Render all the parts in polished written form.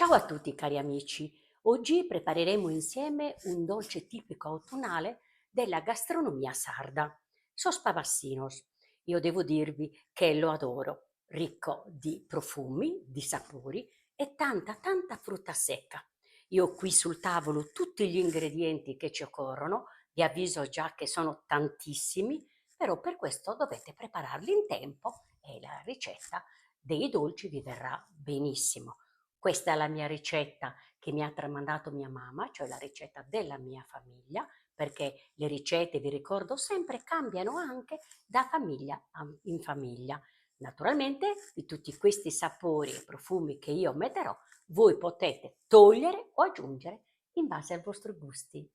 Ciao a tutti cari amici, oggi prepareremo insieme un dolce tipico autunnale della gastronomia sarda, sos pavassinos. Io devo dirvi che lo adoro, ricco di profumi, di sapori e tanta frutta secca. Io ho qui sul tavolo tutti gli ingredienti che ci occorrono, vi avviso già che sono tantissimi, però per questo dovete prepararli in tempo e la ricetta dei dolci vi verrà benissimo. Questa è la mia ricetta che mi ha tramandato mia mamma, cioè la ricetta della mia famiglia, perché le ricette, vi ricordo sempre, cambiano anche da famiglia in famiglia. Naturalmente, di tutti questi sapori e profumi che io metterò, voi potete togliere o aggiungere in base ai vostri gusti.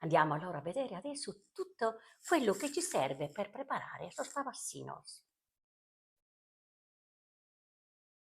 Andiamo allora a vedere adesso tutto quello che ci serve per preparare lo spavassinos.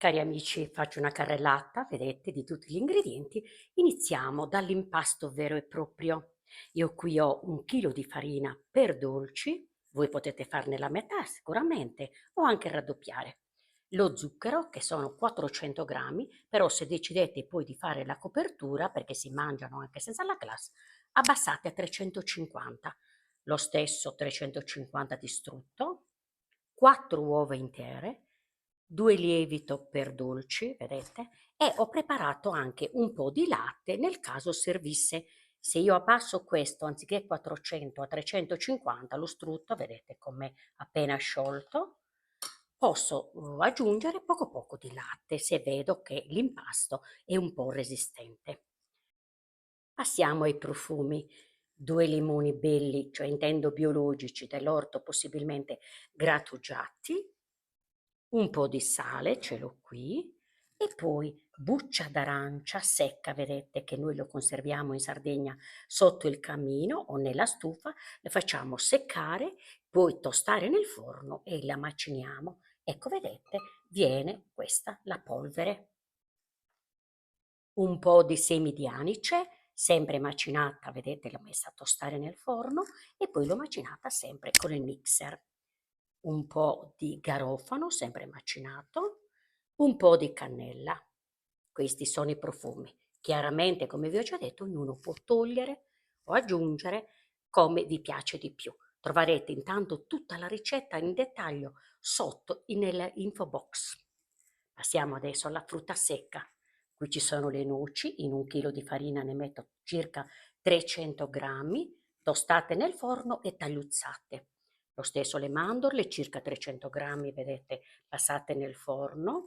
Cari amici, faccio una carrellata, vedete, di tutti gli ingredienti. Iniziamo dall'impasto vero e proprio. Io qui ho 1 chilo di farina per dolci, voi potete farne la metà sicuramente o anche raddoppiare. Lo zucchero, che sono 400 grammi, però se decidete poi di fare la copertura, perché si mangiano anche senza la glace, abbassate a 350. Lo stesso 350 di strutto, 4 uova intere, 2 lievito per dolci, vedete? E ho preparato anche un po' di latte nel caso servisse. Se io abbasso questo anziché 400 a 350 lo strutto, vedete com'è appena sciolto, posso aggiungere poco di latte se vedo che l'impasto è un po' resistente. Passiamo ai profumi. 2 limoni belli, cioè intendo biologici, dell'orto possibilmente grattugiati, un po' di sale, ce l'ho qui, e poi buccia d'arancia secca, vedete che noi lo conserviamo in Sardegna sotto il camino o nella stufa, la facciamo seccare, poi tostare nel forno e la maciniamo. Ecco, vedete, viene questa la polvere. Un po' di semi di anice, sempre macinata, vedete, l'ho messa a tostare nel forno e poi l'ho macinata sempre con il mixer. Un po' di garofano, sempre macinato, un po' di cannella. Questi sono i profumi. Chiaramente, come vi ho già detto, ognuno può togliere o aggiungere come vi piace di più. Troverete intanto tutta la ricetta in dettaglio sotto nell'info box. Passiamo adesso alla frutta secca. Qui ci sono le noci, in 1 chilo di farina ne metto circa 300 grammi, tostate nel forno e tagliuzzate. Lo stesso le mandorle, circa 300 grammi, vedete, passate nel forno,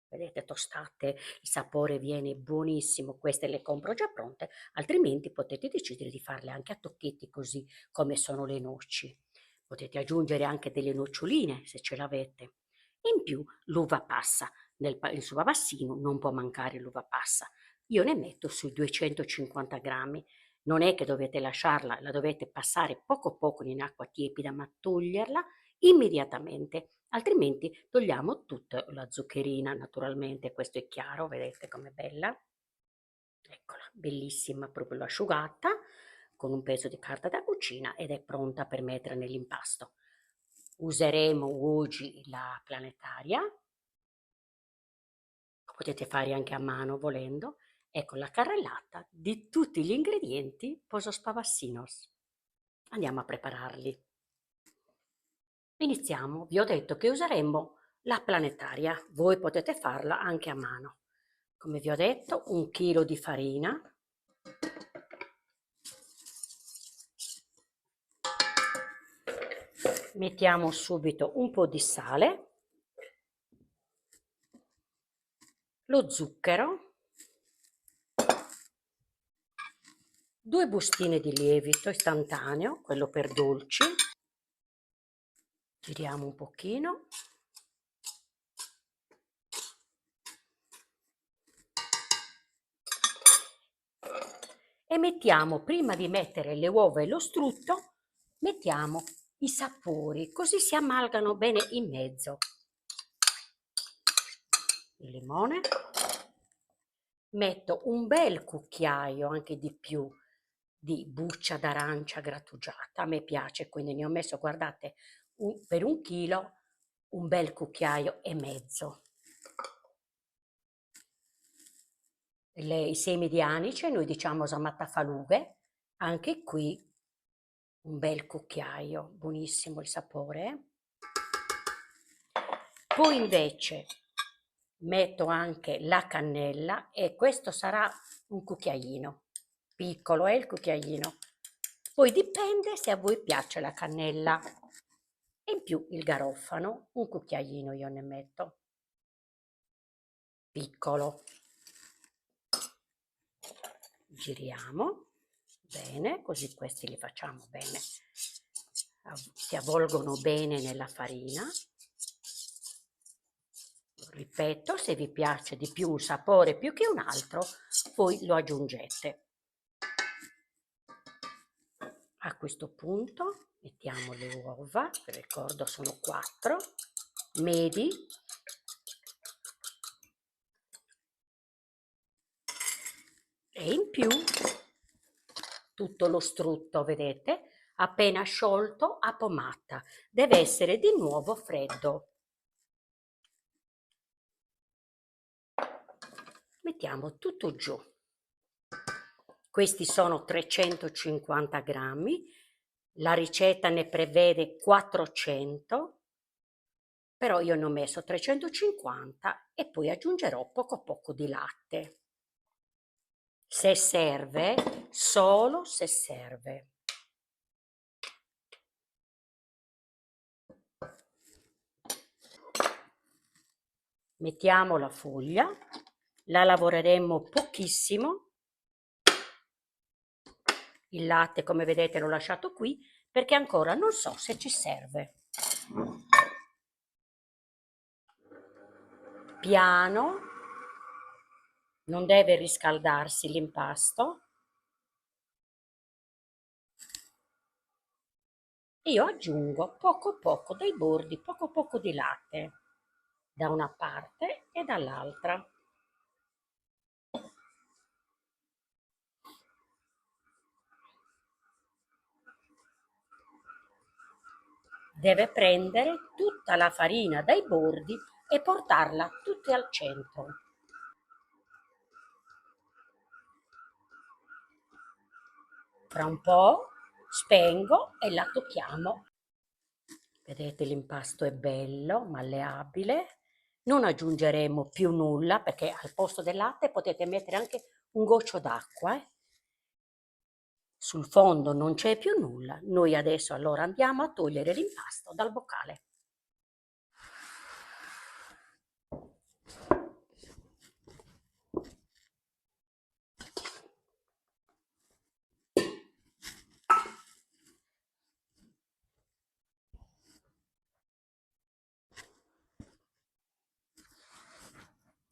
vedete, tostate, il sapore viene buonissimo, queste le compro già pronte, altrimenti potete decidere di farle anche a tocchetti così come sono le noci. Potete aggiungere anche delle noccioline se ce l'avete. In più l'uva passa, il suo bassino non può mancare l'uva passa. Io ne metto sui 250 grammi. Non è che dovete lasciarla, la dovete passare poco in acqua tiepida, ma toglierla immediatamente, altrimenti togliamo tutta la zuccherina, naturalmente, questo è chiaro, vedete com'è bella? Eccola, bellissima, proprio asciugata, con un pezzo di carta da cucina ed è pronta per mettere nell'impasto. Useremo oggi la planetaria, lo potete fare anche a mano volendo. Ecco la carrellata di tutti gli ingredienti poso spavassinos. Andiamo a prepararli. Iniziamo, vi ho detto che useremo la planetaria, voi potete farla anche a mano. Come vi ho detto, 1 chilo di farina, mettiamo subito un po' di sale, lo zucchero, 2 bustine di lievito istantaneo, quello per dolci, giriamo un pochino, e mettiamo, prima di mettere le uova e lo strutto, mettiamo i sapori, così si amalgano bene in mezzo. Il limone, metto un bel cucchiaio, anche di più, di buccia d'arancia grattugiata, a me piace, quindi ne ho messo, guardate, per 1 chilo un bel cucchiaio e mezzo. i semi di anice, noi diciamo samattafalughe, anche qui un bel cucchiaio, buonissimo il sapore. Poi invece metto anche la cannella e questo sarà un cucchiaino, piccolo è il cucchiaino. Poi dipende se a voi piace la cannella. E in più il garofano, un cucchiaino io ne metto, piccolo. Giriamo bene, così questi li facciamo bene, si avvolgono bene nella farina. Ripeto, se vi piace di più un sapore più che un altro, poi lo aggiungete. A questo punto mettiamo le uova, vi ricordo sono 4, medi. E in più tutto lo strutto, vedete, appena sciolto a pomata. Deve essere di nuovo freddo. Mettiamo tutto giù. Questi sono 350 grammi, la ricetta ne prevede 400, però io ne ho messo 350 e poi aggiungerò poco poco di latte. Se serve, solo se serve. Mettiamo la foglia, la lavoreremo pochissimo. Il latte, come vedete, l'ho lasciato qui perché ancora non so se ci serve. Piano, non deve riscaldarsi l'impasto. Io aggiungo poco poco dai bordi, poco poco di latte da una parte e dall'altra. Deve prendere tutta la farina dai bordi e portarla tutta al centro. Fra un po' spengo e la tocchiamo. Vedete, l'impasto è bello, malleabile. Non aggiungeremo più nulla perché al posto del latte potete mettere anche un goccio d'acqua. Sul fondo non c'è più nulla. Noi adesso allora andiamo a togliere l'impasto dal boccale.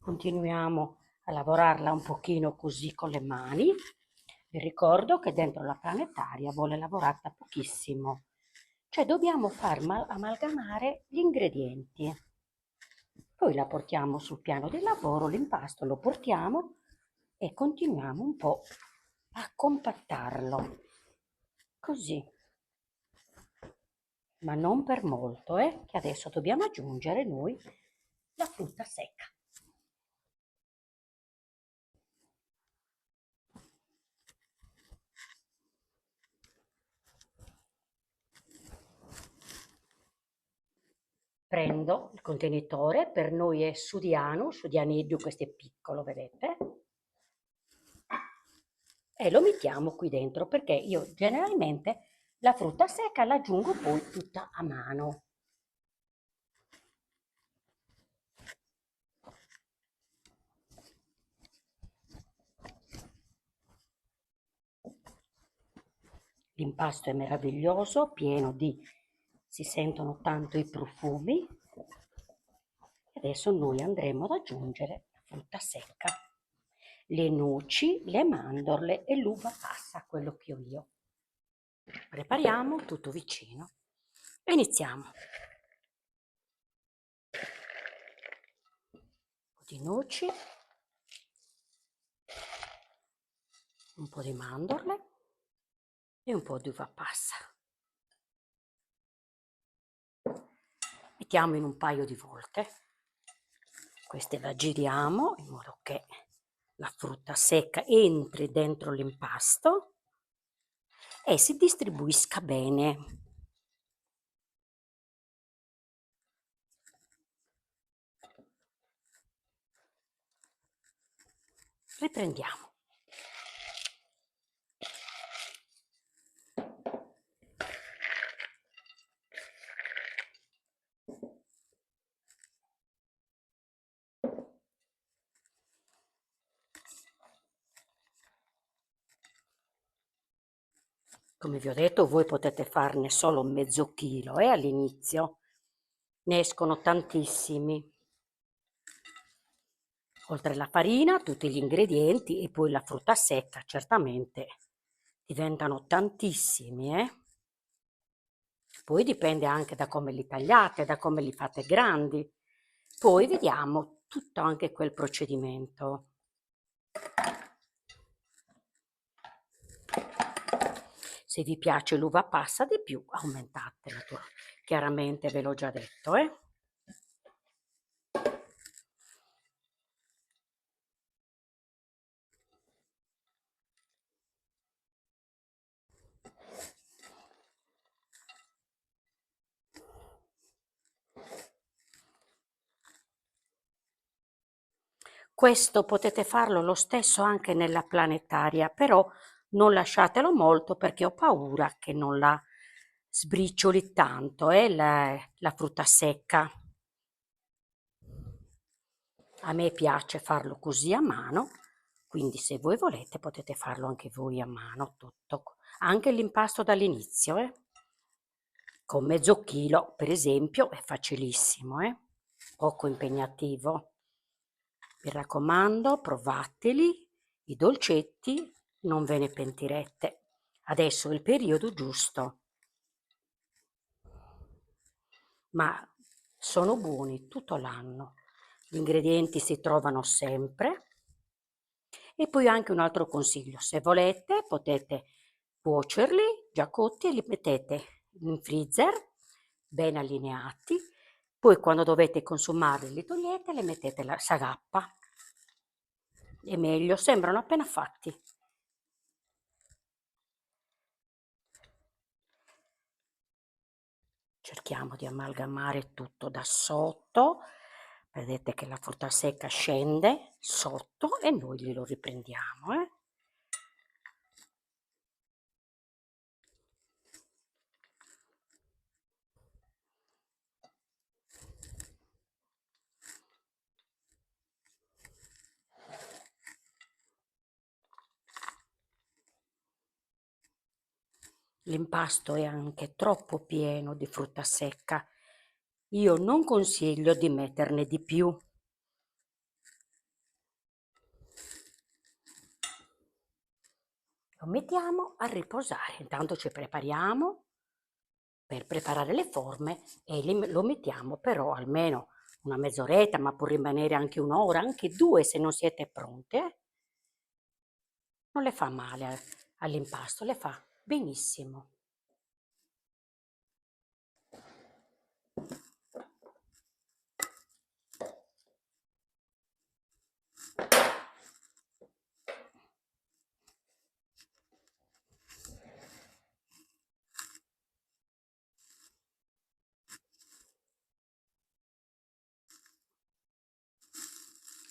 Continuiamo a lavorarla un pochino così con le mani. Vi ricordo che dentro la planetaria vuole lavorata pochissimo, cioè dobbiamo far amalgamare gli ingredienti. Poi la portiamo sul piano del lavoro, l'impasto lo portiamo e continuiamo un po' a compattarlo, così, ma non per molto, che adesso dobbiamo aggiungere noi la frutta secca. Prendo il contenitore, per noi è sudianeddu, questo è piccolo, vedete? E lo mettiamo qui dentro perché io generalmente la frutta secca la aggiungo poi tutta a mano. L'impasto è meraviglioso, pieno si sentono tanto i profumi. Adesso noi andremo ad aggiungere la frutta secca, le noci, le mandorle e l'uva passa, quello che ho io. Prepariamo tutto vicino e iniziamo. Un po' di noci, un po' di mandorle e un po' di uva passa. Mettiamo in un paio di volte. Queste la giriamo in modo che la frutta secca entri dentro l'impasto e si distribuisca bene. Riprendiamo. Come vi ho detto, voi potete farne solo mezzo chilo all'inizio, ne escono tantissimi. Oltre alla farina, tutti gli ingredienti e poi la frutta secca, certamente diventano tantissimi, Poi dipende anche da come li tagliate, da come li fate grandi. Poi vediamo tutto anche quel procedimento. Se vi piace l'uva passa di più, aumentatela, chiaramente ve l'ho già detto, Questo potete farlo lo stesso anche nella planetaria, però non lasciatelo molto perché ho paura che non la sbricioli tanto, la frutta secca. A me piace farlo così a mano, quindi se voi volete potete farlo anche voi a mano tutto, anche l'impasto dall'inizio, Con mezzo chilo, per esempio, è facilissimo, Poco impegnativo. Mi raccomando, provateli, i dolcetti, non ve ne pentirete. Adesso è il periodo giusto, ma sono buoni tutto l'anno. Gli ingredienti si trovano sempre. E poi anche un altro consiglio, se volete potete cuocerli già cotti e li mettete in freezer, ben allineati, poi quando dovete consumarli li togliete e le mettete la sagappa. È meglio, sembrano appena fatti. Cerchiamo di amalgamare tutto da sotto, vedete che la frutta secca scende sotto e noi glielo riprendiamo, L'impasto è anche troppo pieno di frutta secca. Io non consiglio di metterne di più. Lo mettiamo a riposare. Intanto ci prepariamo per preparare le forme e lo mettiamo però almeno una mezz'oretta, ma può rimanere anche un'ora, anche due se non siete pronte. Non le fa male all'impasto, le fa benissimo.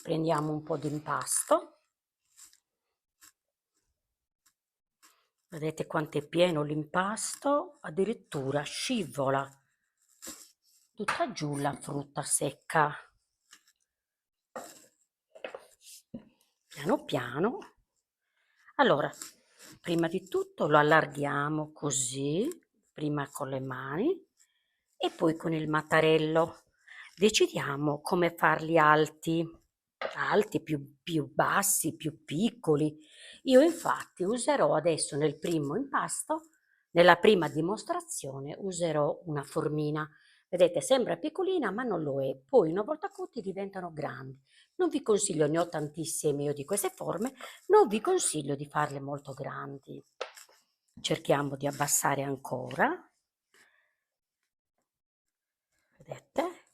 Prendiamo un po' di impasto. Vedete quanto è pieno l'impasto? Addirittura scivola tutta giù la frutta secca. Piano piano. Allora, prima di tutto lo allarghiamo così, prima con le mani e poi con il mattarello. Decidiamo come farli alti, più bassi, più piccoli. Io infatti userò adesso nel primo impasto, nella prima dimostrazione, userò una formina. Vedete, sembra piccolina ma non lo è. Poi una volta cotti diventano grandi. Non vi consiglio, ne ho tantissime io di queste forme, non vi consiglio di farle molto grandi. Cerchiamo di abbassare ancora. Vedete?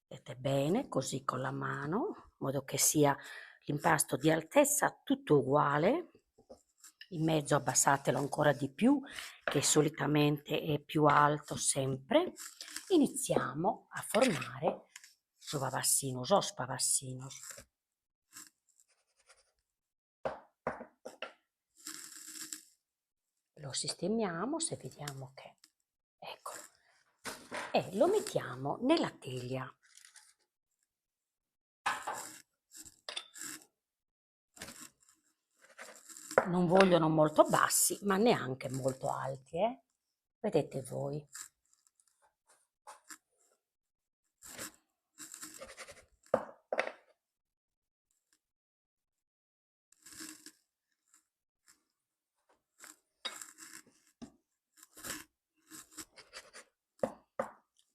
Vedete bene, così con la mano, modo che sia l'impasto di altezza tutto uguale. In mezzo abbassatelo ancora di più, che solitamente è più alto sempre. Iniziamo a formare os pavassinos. Lo sistemiamo, se vediamo che, eccolo, e lo mettiamo nella teglia. Non vogliono molto bassi, ma neanche molto alti, vedete voi.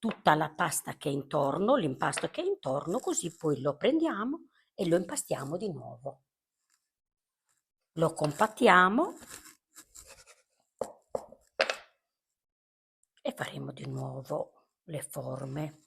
Tutta la pasta che è intorno, l'impasto che è intorno, così poi lo prendiamo e lo impastiamo di nuovo. Lo compattiamo e faremo di nuovo le forme.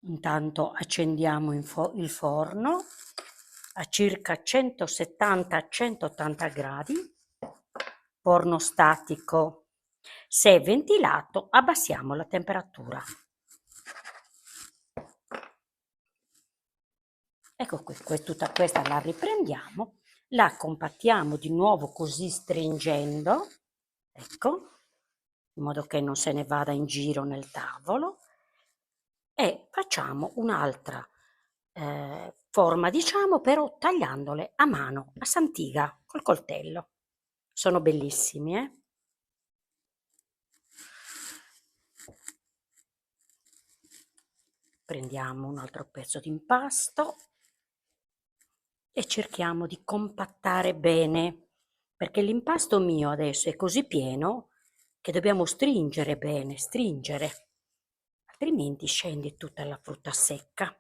Intanto accendiamo il forno a circa 170-180 gradi, forno statico. Se è ventilato, abbassiamo la temperatura. Ecco qui, tutta questa la riprendiamo, la compattiamo di nuovo così stringendo, ecco, in modo che non se ne vada in giro nel tavolo, e facciamo un'altra forma, diciamo, però tagliandole a mano, a santiga, col coltello. Sono bellissimi, Prendiamo un altro pezzo di impasto e cerchiamo di compattare bene, perché l'impasto mio adesso è così pieno che dobbiamo stringere bene, stringere, altrimenti scende tutta la frutta secca.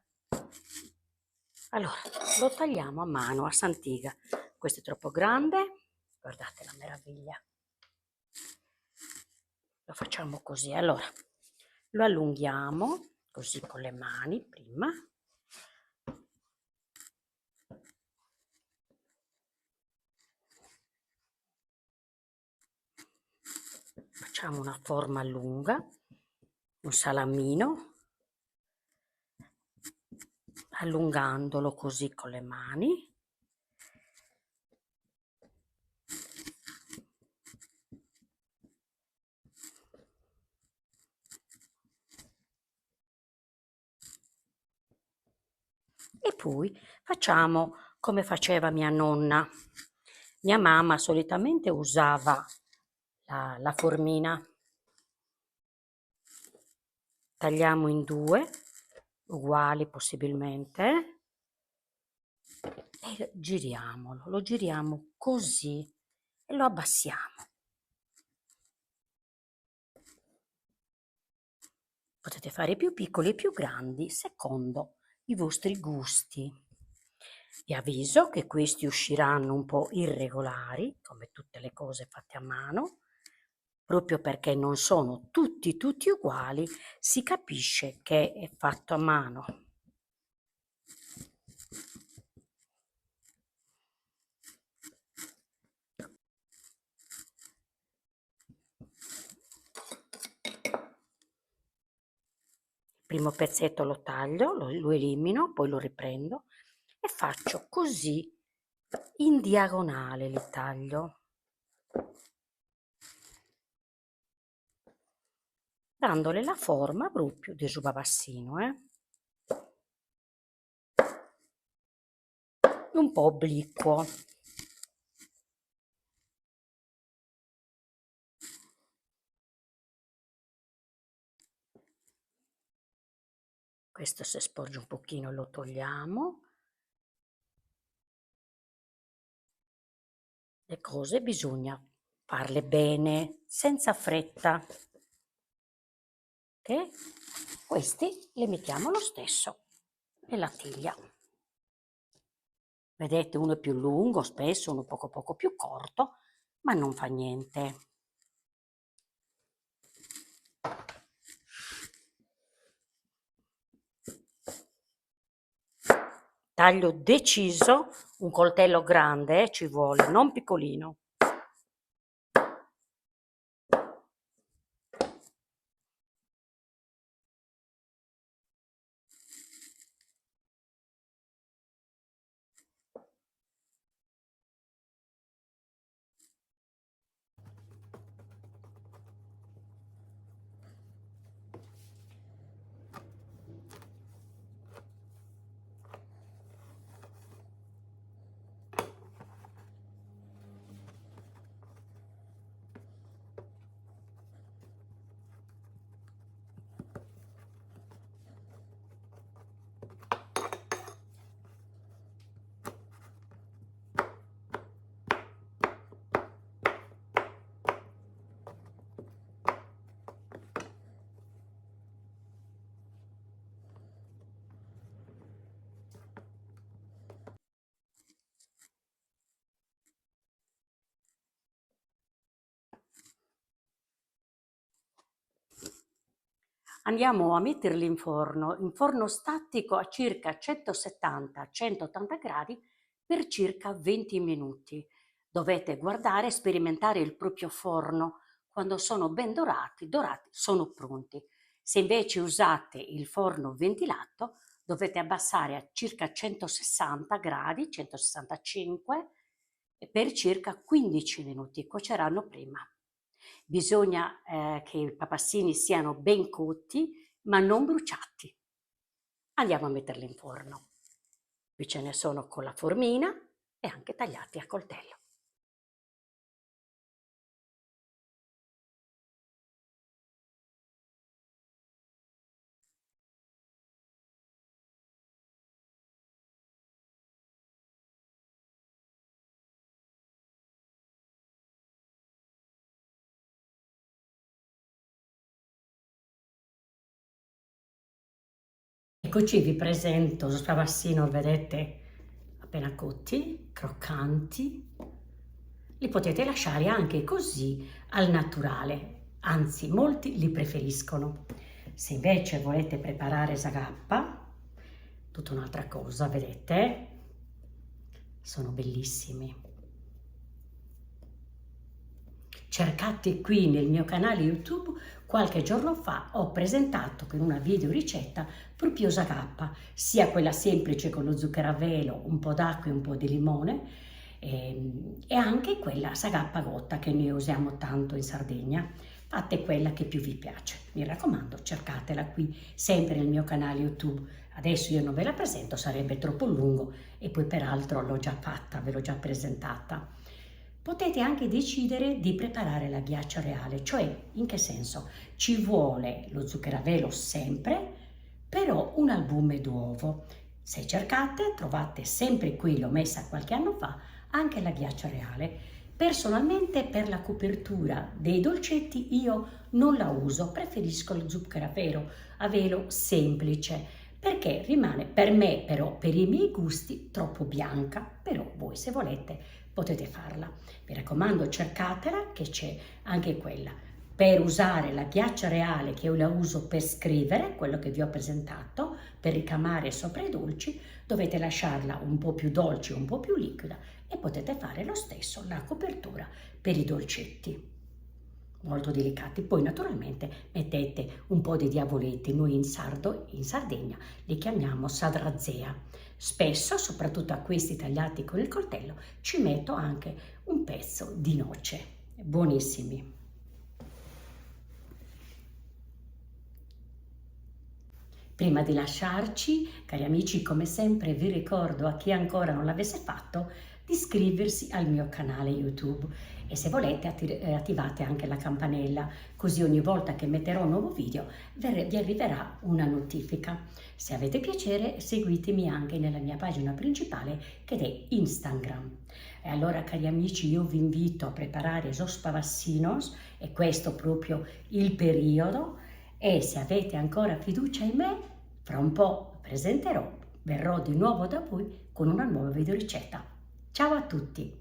Allora, lo tagliamo a mano, a santiga. Questo è troppo grande, guardate la meraviglia. Lo facciamo così, allora, lo allunghiamo così con le mani prima. Facciamo una forma lunga, un salamino, allungandolo così con le mani. E poi facciamo come faceva mia nonna. Mia mamma solitamente usava la formina. Tagliamo in due, uguali possibilmente, e giriamolo, lo giriamo così e lo abbassiamo. Potete fare più piccoli e più grandi secondo i vostri gusti. Vi avviso che questi usciranno un po' irregolari, come tutte le cose fatte a mano, proprio perché non sono tutti uguali, si capisce che è fatto a mano. primo pezzetto lo taglio, lo elimino, poi lo riprendo e faccio così in diagonale, li taglio, dandole la forma proprio di babassino, un po' obliquo. Questo se sporge un pochino lo togliamo. Le cose bisogna farle bene, senza fretta. Ok? Questi li mettiamo lo stesso nella teglia. Vedete, uno è più lungo, spesso uno poco più corto, ma non fa niente. Taglio deciso, un coltello grande ci vuole, non piccolino. Andiamo a metterli in forno statico a circa 170-180 gradi per circa 20 minuti. Dovete guardare e sperimentare il proprio forno. Quando sono ben dorati, sono pronti. Se invece usate il forno ventilato, dovete abbassare a circa 160 gradi, 165, per circa 15 minuti. Cuoceranno prima. Bisogna che i papassini siano ben cotti, ma non bruciati. Andiamo a metterli in forno. Qui ce ne sono con la formina e anche tagliati a coltello. Eccoci, vi presento lo stravassino, vedete, appena cotti, croccanti. Li potete lasciare anche così al naturale, anzi molti li preferiscono. Se invece volete preparare sagappa, tutta un'altra cosa, vedete, sono bellissimi. Cercate qui nel mio canale YouTube, qualche giorno fa ho presentato con una video ricetta proprio sagappa, sia quella semplice con lo zucchero a velo, un po' d'acqua e un po' di limone, e anche quella sagappa gotta che noi usiamo tanto in Sardegna. Fate quella che più vi piace, mi raccomando, cercatela qui sempre nel mio canale YouTube. Adesso io non ve la presento, sarebbe troppo lungo e poi peraltro l'ho già fatta, ve l'ho già presentata. Potete anche decidere di preparare la ghiaccia reale, cioè in che senso? Ci vuole lo zucchero a velo sempre, però un albume d'uovo. Se cercate trovate sempre qui, l'ho messa qualche anno fa, anche la ghiaccia reale. Personalmente per la copertura dei dolcetti io non la uso, preferisco lo zucchero a velo semplice, perché rimane per me, però per i miei gusti, troppo bianca, però voi se volete potete farla. Mi raccomando, cercatela che c'è anche quella. Per usare la ghiaccia reale, che io la uso per scrivere, quello che vi ho presentato, per ricamare sopra i dolci, dovete lasciarla un po' più dolce, un po' più liquida e potete fare lo stesso la copertura per i dolcetti. molto delicati. Poi naturalmente mettete un po' di diavoletti, noi in Sardegna li chiamiamo sadrazea. Spesso, soprattutto a questi tagliati con il coltello, ci metto anche un pezzo di noce. Buonissimi. Prima di lasciarci, cari amici, come sempre vi ricordo a chi ancora non l'avesse fatto di iscriversi al mio canale YouTube e se volete attivate anche la campanella, così ogni volta che metterò un nuovo video vi arriverà una notifica. Se avete piacere seguitemi anche nella mia pagina principale che è Instagram. E allora cari amici io vi invito a preparare esos pavassinos, e questo proprio il periodo, e se avete ancora fiducia in me, fra un po' verrò di nuovo da voi con una nuova videoricetta. Ciao a tutti!